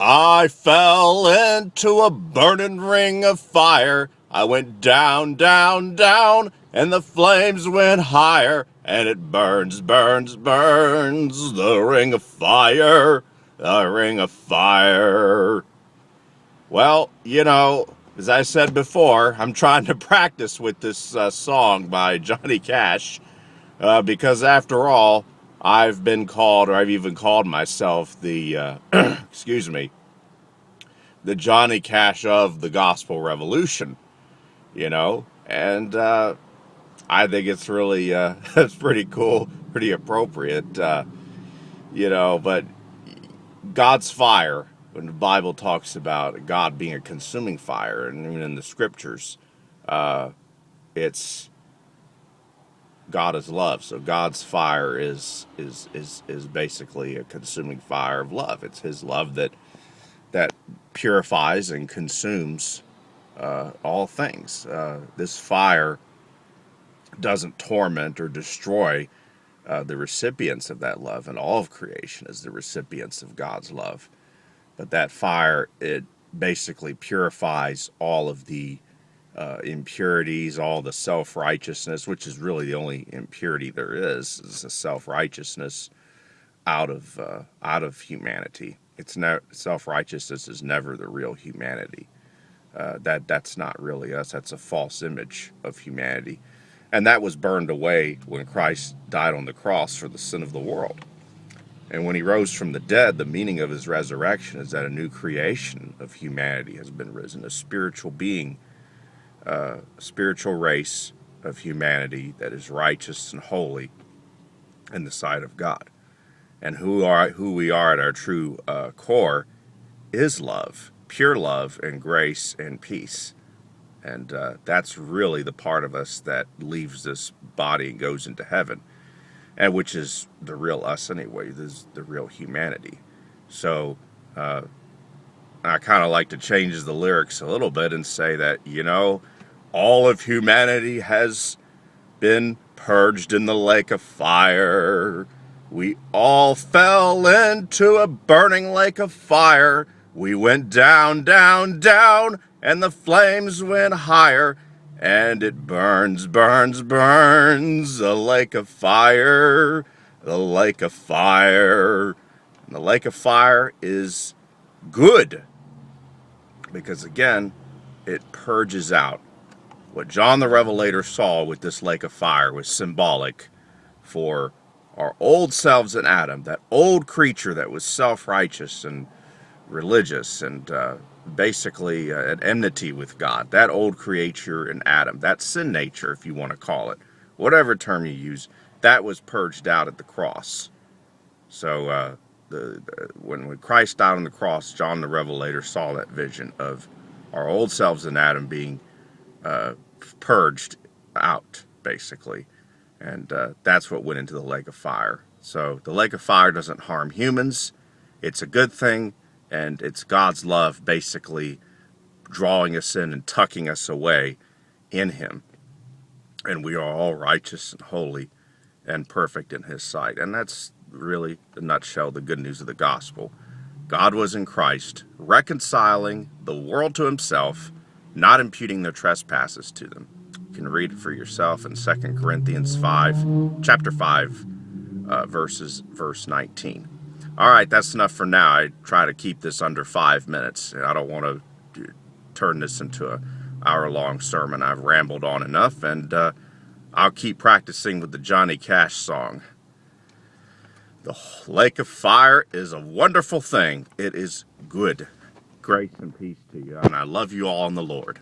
I fell into a burning ring of fire. I went down, down, down, and the flames went higher. And it burns, burns, burns, the ring of fire, the ring of fire. Well, as I said before, I'm trying to practice with this song by Johnny Cash because, after all, I've been called, or I've even called myself excuse me, the Johnny Cash of the gospel revolution, and I think it's really, it's pretty cool, pretty appropriate, but God's fire, when the Bible talks about God being a consuming fire, and even in the scriptures, uh, it's God is love. So God's fire is basically a consuming fire of love. It's His love that purifies and consumes all things. This fire doesn't torment or destroy the recipients of that love, and all of creation is the recipients of God's love. But that fire, it basically purifies all of the impurities, all the self-righteousness, which is really the only impurity there is a self-righteousness out of humanity. It's no Self-righteousness is never the real humanity. That's not really us. That's a false image of humanity, and that was burned away when Christ died on the cross for the sin of the world. And when He rose from the dead, the meaning of His resurrection is that a new creation of humanity has been risen, a spiritual being, a spiritual race of humanity that is righteous and holy in the sight of God. And who we are at our true core is love, pure love and grace and peace. And that's really the part of us that leaves this body and goes into heaven, and which is the real us anyway. This is the real humanity. So I kind of like to change the lyrics a little bit and say that, all of humanity has been purged in the lake of fire. We all fell into a burning lake of fire. We went down, down, down, and the flames went higher. And it burns, burns, burns, the lake of fire, the lake of fire. And the lake of fire is good because, again, it purges out. What John the Revelator saw with this lake of fire was symbolic for our old selves in Adam, that old creature that was self-righteous and religious and basically at enmity with God. That old creature in Adam, that sin nature, if you want to call it, whatever term you use, that was purged out at the cross. So when Christ died on the cross, John the Revelator saw that vision of our old selves in Adam being purged out, basically. And that's what went into the lake of fire. So the lake of fire doesn't harm humans. It's a good thing, and it's God's love basically drawing us in and tucking us away in Him. And we are all righteous and holy and perfect in His sight. And that's really, in a nutshell, the good news of the gospel. God was in Christ, reconciling the world to Himself, not imputing their trespasses to them. You can read it for yourself in 2 Corinthians 5, chapter 5, verse 19. All right, that's enough for now. I try to keep this under 5 minutes. I don't want to turn this into an hour-long sermon. I've rambled on enough, and I'll keep practicing with the Johnny Cash song. The lake of fire is a wonderful thing. It is good. Grace and peace to you, and I love you all in the Lord.